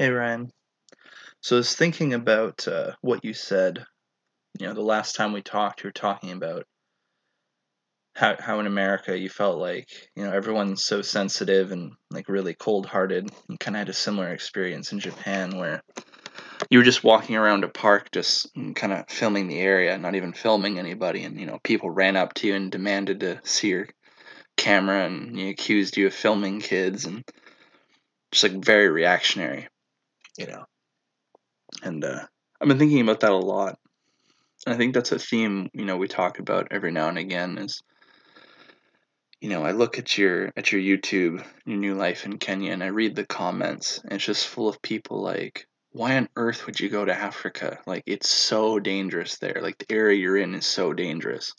Hey Ryan. So I was thinking about what you said. The last time we talked, you were talking about how in America you felt like everyone's so sensitive and like really cold-hearted. You kind of had a similar experience in Japan where you were just walking around a park, just kind of filming the area, not even filming anybody, and people ran up to you and demanded to see your camera and accused you of filming kids and just like very reactionary, you know. And I've been thinking about that a lot. I think that's a theme, we talk about every now and again is, I look at your YouTube, your new life in Kenya, and I read the comments, and it's just full of people like, why on earth would you go to Africa? Like, it's so dangerous there. Like, the area you're in is so dangerous.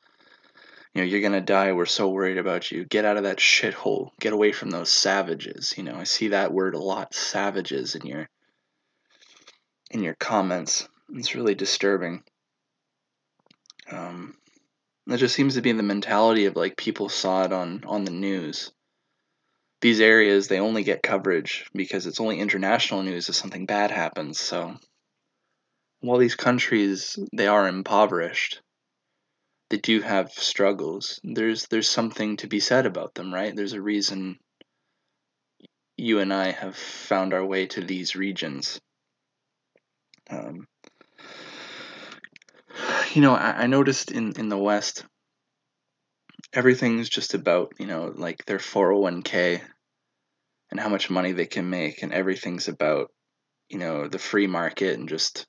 You're gonna die. We're so worried about you. Get out of that shithole. Get away from those savages. I see that word a lot, savages, in your comments. It's really disturbing. Um, That just seems to be the mentality of like people saw it on the news. These areas they only get coverage because it's only international news if something bad happens. So while these countries they are impoverished, they do have struggles. There's something to be said about them, right? There's a reason you and I have found our way to these regions. Um, I noticed in the West, everything's just about like their 401k and how much money they can make, and everything's about the free market and just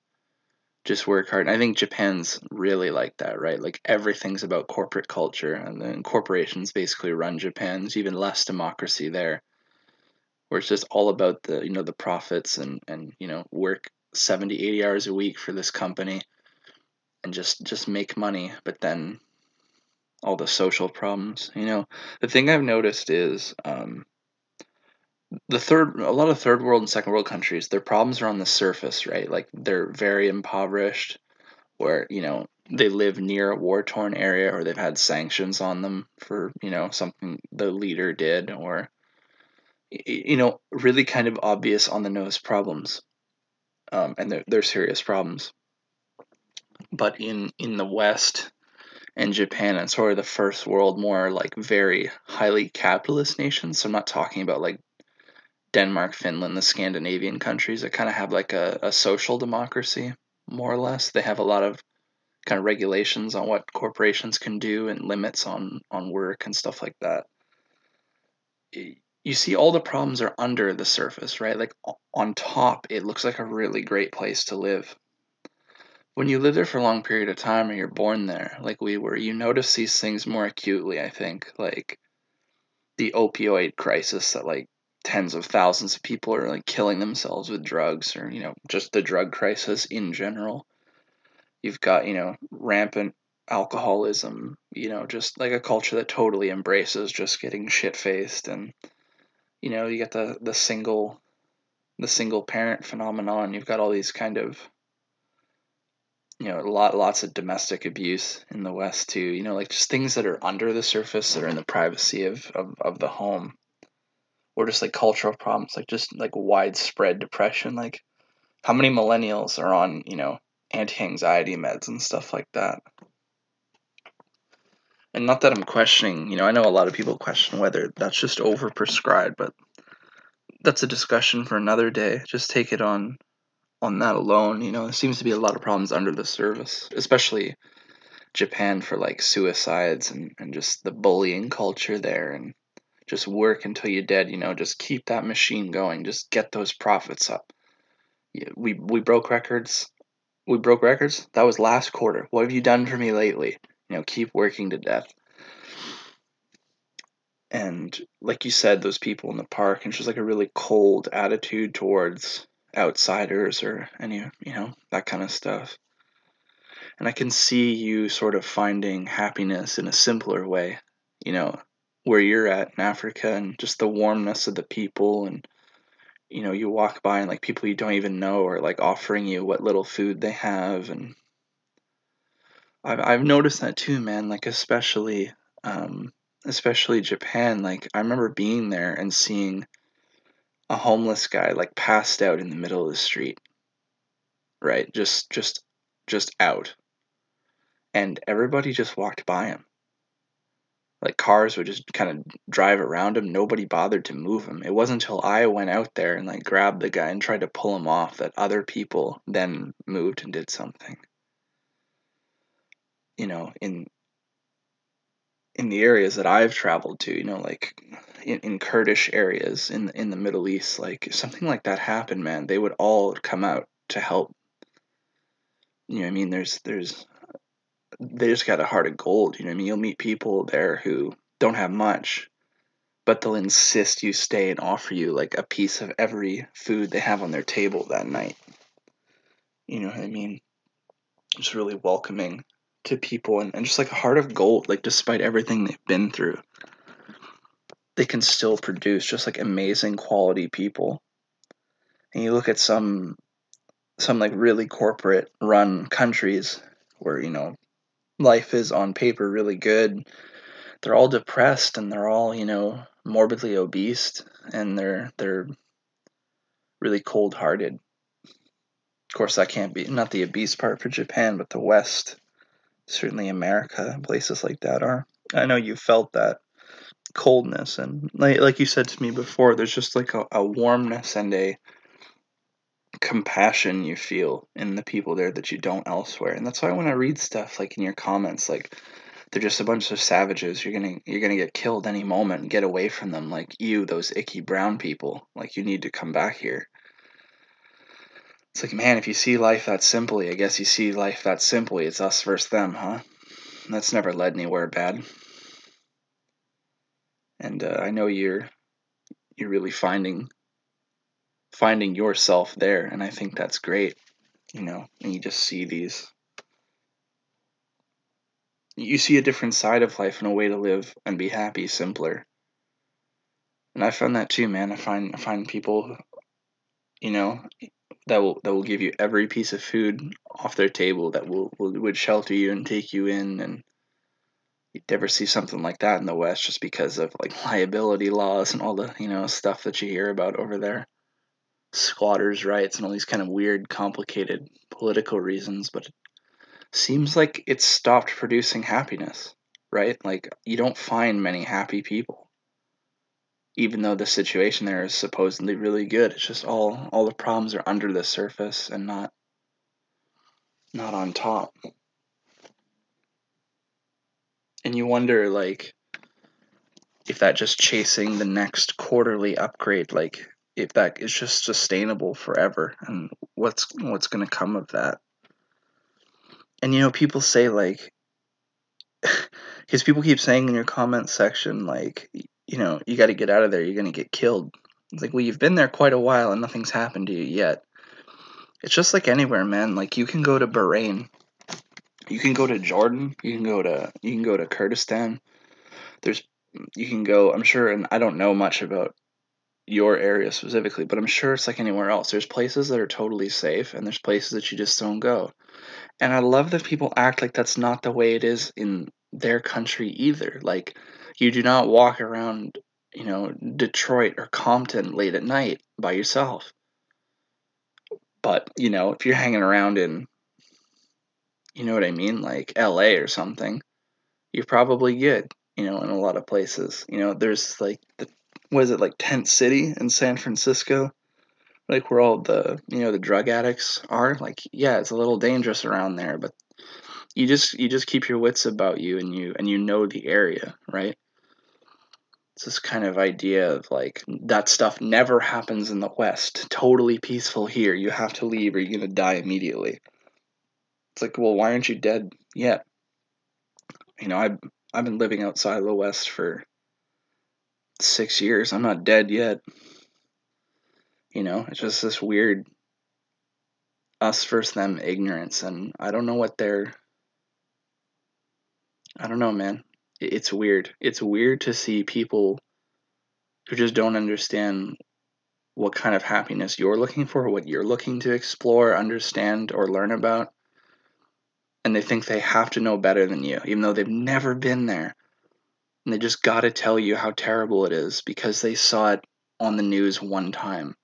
work hard. And I think Japan's really like that, right? Like everything's about corporate culture, and then corporations basically run Japan. There's even less democracy there, where it's just all about the profits and work 70, 80 hours a week for this company and just make money. But then all the social problems, the thing I've noticed is a lot of third world and second world countries, their problems are on the surface, right? Like they're very impoverished, where they live near a war torn area, or they've had sanctions on them for something the leader did, or really kind of obvious on the nose problems, and they're serious problems. But in the West and Japan and sort of the first world, more like very highly capitalist nations. So I'm not talking about like Denmark, Finland, the Scandinavian countries that kind of have like a social democracy, more or less. They have a lot of kind of regulations on what corporations can do and limits on work and stuff like that. You see all the problems are under the surface, right? Like on top, it looks like a really great place to live. When you live there for a long period of time or you're born there, like we were, you notice these things more acutely, I think. Like the opioid crisis that like tens of thousands of people are like killing themselves with drugs, or just the drug crisis in general. You've got rampant alcoholism, just like a culture that totally embraces just getting shit faced. And you get the single parent phenomenon. You've got all these kind of lots of domestic abuse in the West too, like just things that are under the surface that are in the privacy of the home, or just like cultural problems, like just like widespread depression. Like how many millennials are on anti-anxiety meds and stuff like that? And not that I'm questioning, I know a lot of people question whether that's just overprescribed, but that's a discussion for another day. Just take it on that alone. There seems to be a lot of problems under the surface, especially Japan, for like suicides and just the bullying culture there, and just work until you're dead, just keep that machine going, just get those profits up. Yeah, we broke records. We broke records. That was last quarter. What have you done for me lately? Keep working to death. And like you said, those people in the park, and just like a really cold attitude towards outsiders or any, that kind of stuff. And I can see you sort of finding happiness in a simpler way, you know, where you're at in Africa, and just the warmness of the people. And, you walk by and like people you don't even know are like offering you what little food they have. And I've noticed that too, man, like especially Japan. Like I remember being there and seeing a homeless guy like passed out in the middle of the street, right? Just out. And everybody just walked by him. Like cars would just kind of drive around him. Nobody bothered to move him. It wasn't until I went out there and like grabbed the guy and tried to pull him off that other people then moved and did something. You know, in the areas that I've traveled to, like in Kurdish areas in the Middle East, like something like that happened, man, they would all come out to help. You know what I mean? There's they just got a heart of gold, you know what I mean? You'll meet people there who don't have much, but they'll insist you stay and offer you like a piece of every food they have on their table that night. You know what I mean? Just really welcoming to people and just like a heart of gold, like despite everything they've been through, they can still produce just like amazing quality people. And you look at some like really corporate run countries where, life is on paper really good. They're all depressed and they're all, morbidly obese and they're really cold-hearted. Of course, that can't be not the obese part for Japan, but the West, certainly America, places like that are. I know you felt that coldness and like you said to me before, there's just like a warmness and a compassion you feel in the people there that you don't elsewhere. And that's why when I read stuff like in your comments, like they're just a bunch of savages. You're gonna get killed any moment and get away from them. Like you, those icky brown people. Like you need to come back here. It's like, man, if you see life that simply, I guess you see life that simply. It's us versus them, huh? That's never led anywhere bad. And I know you're really finding yourself there, and I think that's great. And you just see you see a different side of life and a way to live and be happy simpler. And I found that too, man. I find people, you know, that will give you every piece of food off their table, that would shelter you and take you in, and you'd never see something like that in the West just because of like liability laws and all the, stuff that you hear about over there. Squatters' rights and all these kind of weird, complicated political reasons, but it seems like it's stopped producing happiness, right? Like you don't find many happy people, even though the situation there is supposedly really good. It's just all the problems are under the surface and not on top. And you wonder like if that just chasing the next quarterly upgrade, like if that is just sustainable forever and what's going to come of that. And people say like because people keep saying in your comment section like you got to get out of there, you're going to get killed. It's like, well, you've been there quite a while and nothing's happened to you yet. It's just like anywhere, man. Like you can go to Bahrain, you can go to Jordan, you can go to Kurdistan. There's you can go, I'm sure, and I don't know much about your area specifically, but I'm sure it's like anywhere else. There's places that are totally safe and there's places that you just don't go. And I love that people act like that's not the way it is in their country either. Like you do not walk around, Detroit or Compton late at night by yourself. But, if you're hanging around in, you know what I mean, like LA or something, you're probably good, in a lot of places. There's like what is it, like Tent City in San Francisco? Like where all the drug addicts are. Like, yeah, it's a little dangerous around there, but you just keep your wits about you, and you know the area, right? It's this kind of idea of like that stuff never happens in the West. Totally peaceful here. You have to leave or you're gonna die immediately. It's like, well, why aren't you dead yet? I've been living outside of the West for 6 years. I'm not dead yet. It's just this weird us versus them ignorance, and I don't know what they're. I don't know, man. It's weird. It's weird to see people who just don't understand what kind of happiness you're looking for, what you're looking to explore, understand, or learn about, and they think they have to know better than you, even though they've never been there. And they just gotta tell you how terrible it is because they saw it on the news one time.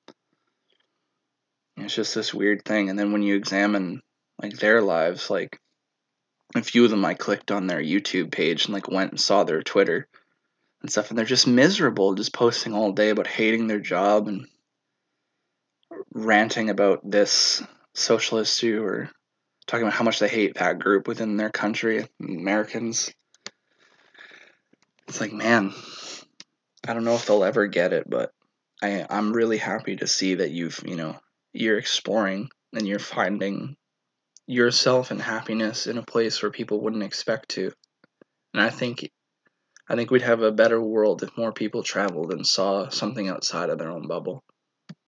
It's just this weird thing. And then when you examine like their lives, like a few of them I clicked on their YouTube page and like went and saw their Twitter and stuff, and they're just miserable, just posting all day about hating their job and ranting about this socialist issue or talking about how much they hate that group within their country, Americans. It's like, man, I don't know if they'll ever get it, but I'm really happy to see that you're exploring and you're finding yourself and happiness in a place where people wouldn't expect to. And I think we'd have a better world if more people traveled and saw something outside of their own bubble.